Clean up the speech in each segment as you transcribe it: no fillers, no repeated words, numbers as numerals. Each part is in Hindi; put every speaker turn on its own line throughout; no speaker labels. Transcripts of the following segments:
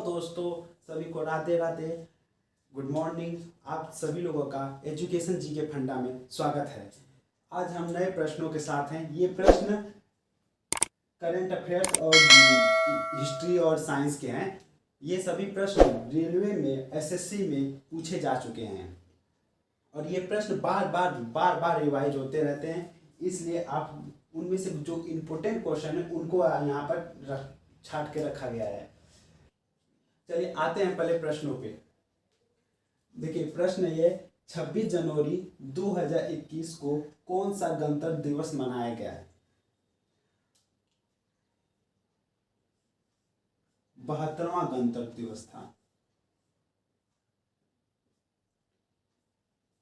दोस्तों, सभी को राधे राधे, गुड मॉर्निंग। आप सभी लोगों का एजुकेशन जी के फंडा में स्वागत है। आज हम नए प्रश्नों के साथ हैं। ये प्रश्न करंट अफेयर्स और हिस्ट्री और साइंस के हैं। ये सभी प्रश्न रेलवे में एसएससी में पूछे जा चुके हैं और ये प्रश्न बार बार रिवाइज होते रहते हैं। इसलिए आप उनमें से जो इम्पोर्टेंट क्वेश्चन है उनको यहाँ पर छाट के रखा गया है। चलिए आते हैं पहले प्रश्नों पे। देखिए प्रश्न ये 26 जनवरी 2021 को कौन सा गणतंत्र दिवस मनाया गया है? 72वां गणतंत्र दिवस था।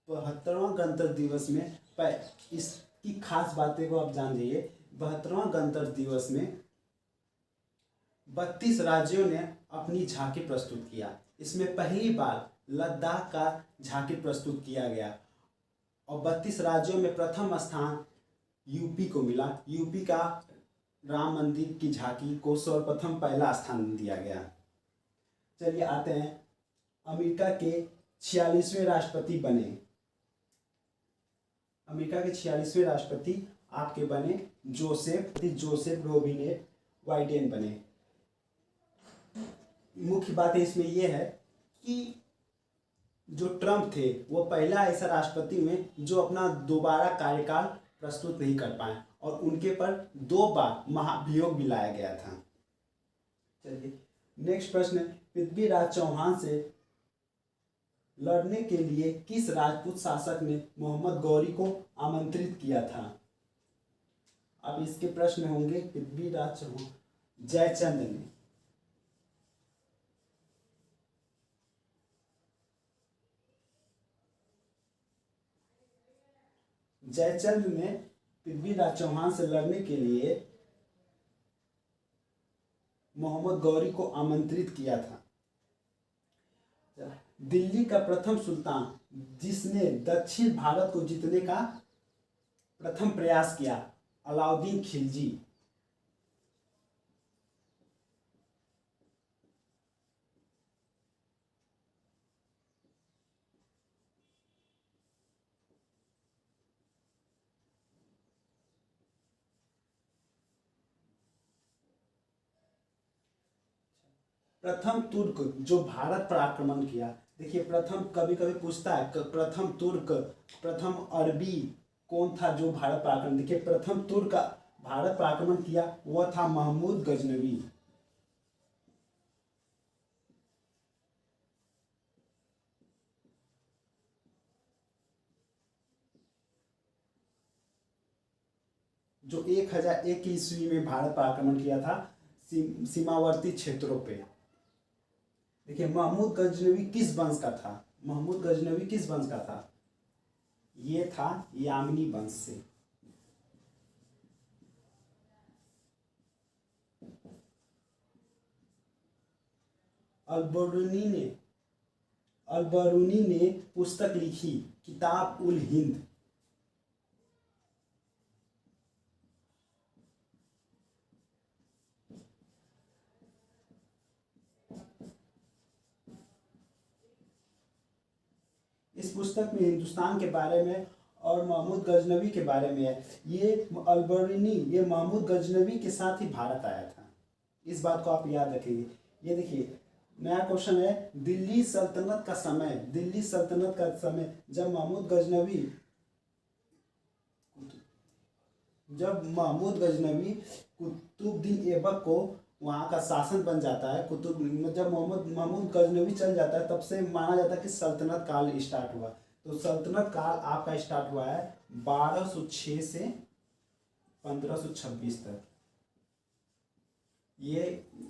72वां गणतंत्र दिवस में इसकी खास बातें को आप जान जाइए। 72वां गणतंत्र दिवस में 32 राज्यों ने अपनी झांकी प्रस्तुत किया। इसमें पहली बार लद्दाख का झांकी प्रस्तुत किया गया और 32 राज्यों में प्रथम स्थान यूपी को मिला। यूपी का राम मंदिर की झांकी को सर्वप्रथम पहला स्थान दिया गया। चलिए आते हैं, अमेरिका के 46वें राष्ट्रपति बने। अमेरिका के 46वें राष्ट्रपति आपके बने जोसेफ रोबिनेट बाइडेन बने। मुख्य बात इसमें यह है कि जो ट्रम्प थे वो पहला ऐसा राष्ट्रपति हुए जो अपना दोबारा कार्यकाल प्रस्तुत नहीं कर पाए और उनके पर 2 बार महाभियोग भी लाया गया था। चलिए नेक्स्ट प्रश्न, पृथ्वीराज चौहान से लड़ने के लिए किस राजपूत शासक ने मोहम्मद गौरी को आमंत्रित किया था? अब इसके प्रश्न होंगे पृथ्वीराज चौहान, जयचंद ने। जयचंद ने पृथ्वीराज चौहान से लड़ने के लिए मोहम्मद गौरी को आमंत्रित किया था। दिल्ली का प्रथम सुल्तान जिसने दक्षिण भारत को जीतने का प्रथम प्रयास किया, अलाउद्दीन खिलजी। प्रथम तुर्क जो भारत पर आक्रमण किया, देखिए प्रथम कभी कभी पूछता है प्रथम तुर्क, प्रथम अरबी कौन था जो भारत पर आक्रमण? देखिए प्रथम तुर्क भारत पर आक्रमण किया वह था महमूद गजनवी। जो 1001 ईस्वी में भारत पर आक्रमण किया था सीमावर्ती क्षेत्रों पे। देखिए महमूद गजनवी किस वंश का था? महमूद गजनवी किस वंश का था? ये था यामिनी वंश से। अलबरूनी ने पुस्तक लिखी किताब उल हिंद। इस पुस्तक में हिंदुस्तान के बारे में और महमूद गजनवी के बारे में है। ये अलबरूनी ये महमूद गजनवी के साथ ही भारत आया था। इस बात को आप याद रखेंगे। ये देखिए नया क्वेश्चन है, दिल्ली सल्तनत का समय जब महमूद गजनवी कुतुबुद्दीन ऐबक को वहाँ का शासन बन जाता है, जब महमूद गजनवी चल जाता है तब से माना जाता है कि सल्तनत काल स्टार्ट हुआ। तो सल्तनत काल आपका स्टार्ट हुआ है 1206 से 1526 तक। ये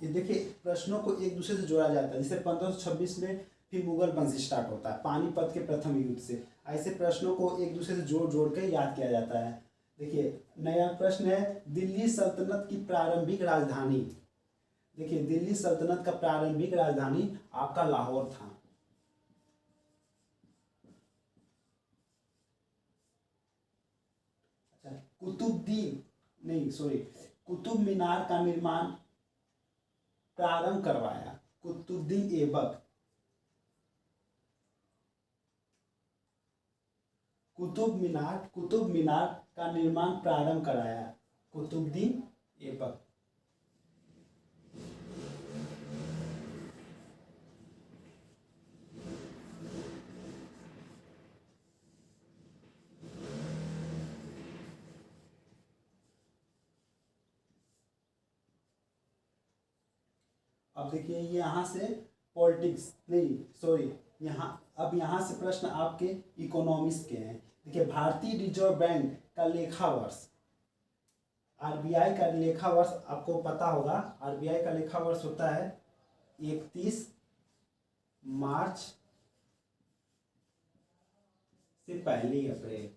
देखिए प्रश्नों को एक दूसरे से जोड़ा जाता है। जैसे 1526 में फिर मुगल वंश स्टार्ट होता है पानीपत के प्रथम युद्ध से। ऐसे प्रश्नों को एक दूसरे से जोड़ के याद किया जाता है। देखिए नया प्रश्न है, दिल्ली सल्तनत की प्रारंभिक राजधानी। देखिए दिल्ली सल्तनत का प्रारंभिक राजधानी आपका लाहौर था। अच्छा, कुतुब मीनार का निर्माण प्रारंभ करवाया कुतुबुद्दीन ऐबक कुतुब मीनार का निर्माण प्रारंभ कराया? कुतुबुद्दीन ऐबक। अब देखिए यहाँ से पॉलिटिक्स नहीं, सॉरी, यहाँ से प्रश्न आपके इकोनॉमिक्स के हैं। देखिए भारतीय रिजर्व बैंक का लेखा वर्ष, आरबीआई का लेखा वर्ष आपको पता होगा। आरबीआई का लेखा वर्ष होता है 31 मार्च से पहली अप्रैल।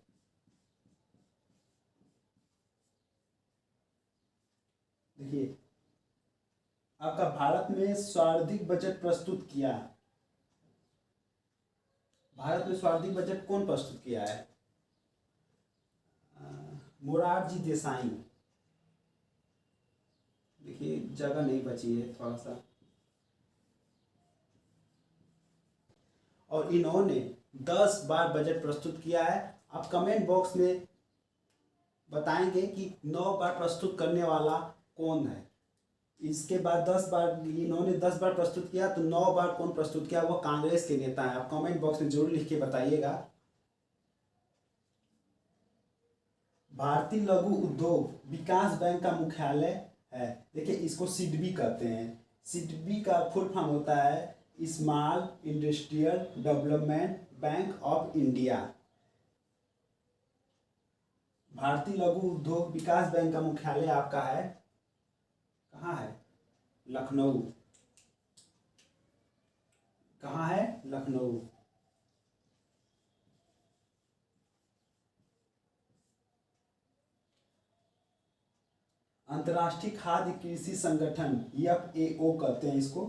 देखिए आपका भारत में सर्वाधिक बजट प्रस्तुत किया, भारत में सर्वाधिक बजट कौन प्रस्तुत किया है? मोरारजी देसाई। देखिए जगह नहीं बची है थोड़ा सा। और इन्होंने 10 बार बजट प्रस्तुत किया है। आप कमेंट बॉक्स में बताएंगे कि 9 बार प्रस्तुत करने वाला कौन है। इसके बाद 10 बार, इन्होंने 10 बार प्रस्तुत किया तो 9 बार कौन प्रस्तुत किया? वो कांग्रेस के नेता है। आप कमेंट बॉक्स में जरूर लिख के बताइएगा। भारतीय लघु उद्योग विकास बैंक का मुख्यालय है। देखिए इसको सिडबी कहते हैं। सिडबी का फुल फॉर्म होता है small industrial development bank of India. भारतीय लघु उद्योग विकास बैंक का मुख्यालय आपका है, कहाँ है? लखनऊ। कहाँ है? लखनऊ। अंतर्राष्ट्रीय खाद्य कृषि संगठन FAO कहते हैं इसको,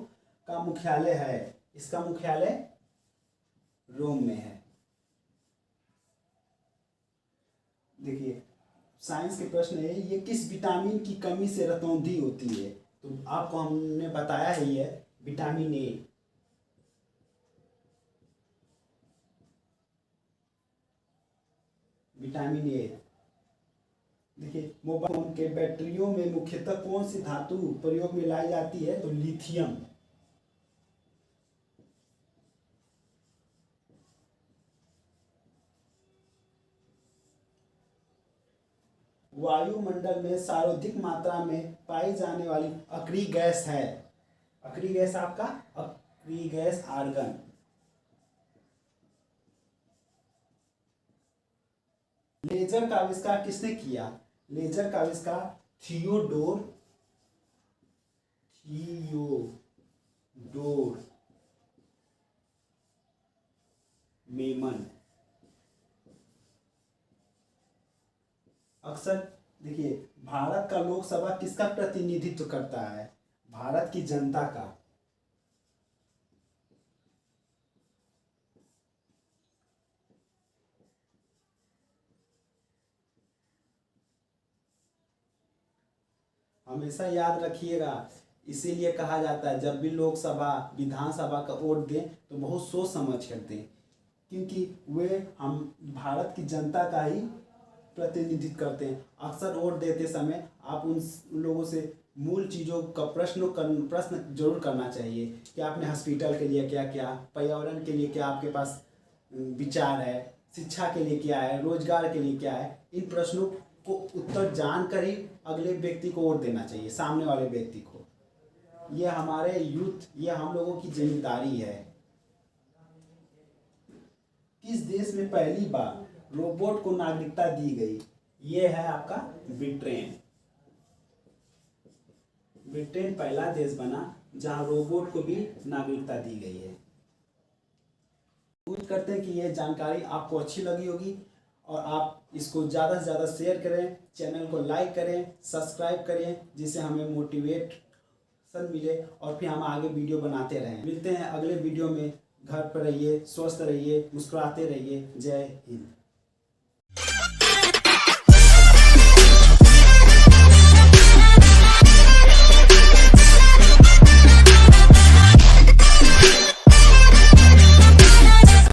का मुख्यालय है, इसका मुख्यालय रोम में है। देखिए साइंस के प्रश्न है, ये किस विटामिन की कमी से रतौंधी होती है? तो आपको हमने बताया ही है, विटामिन ए। Vitamin A. देखिए मोबाइल फोन के बैटरियों में मुख्यतः कौन सी धातु प्रयोग में लाई जाती है? तो लिथियम। वायुमंडल में सर्वाधिक मात्रा में पाई जाने वाली अक्रिय गैस है, अक्रिय गैस आपका अक्रिय गैस आर्गन। लेजर का आविष्कार किसने किया? लेजर का आविष्कार थियोडोर मेमन। अक्सर देखिए भारत का लोकसभा किसका प्रतिनिधित्व करता है? भारत की जनता का। हमेशा याद रखिएगा, इसीलिए कहा जाता है जब भी लोकसभा विधानसभा का वोट दें तो बहुत सोच समझ कर दें, क्योंकि वे हम भारत की जनता का ही प्रतिनिधित्व करते हैं। अक्सर वोट देते समय आप उन लोगों से मूल चीज़ों का प्रश्न जरूर करना चाहिए कि आपने हॉस्पिटल के लिए क्या किया, पर्यावरण के लिए क्या आपके पास विचार है, शिक्षा के लिए क्या है, रोजगार के लिए क्या है। इन प्रश्नों को उत्तर जानकर ही अगले व्यक्ति को वोट देना चाहिए, सामने वाले व्यक्ति को। ये हमारे यूथ, ये हम लोगों की जिम्मेदारी है। किस देश में पहली बार रोबोट को नागरिकता दी गई? ये है आपका ब्रिटेन। ब्रिटेन पहला देश बना जहां रोबोट को भी नागरिकता दी गई है। उम्मीद करते हैं कि यह जानकारी आपको अच्छी लगी होगी और आप इसको ज़्यादा से ज़्यादा शेयर करें, चैनल को लाइक करें, सब्सक्राइब करें, जिससे हमें मोटिवेशन मिले और फिर हम आगे वीडियो बनाते रहें। मिलते हैं अगले वीडियो में। घर पर रहिए, स्वस्थ रहिए, मुस्कुराते रहिए। जय हिंद।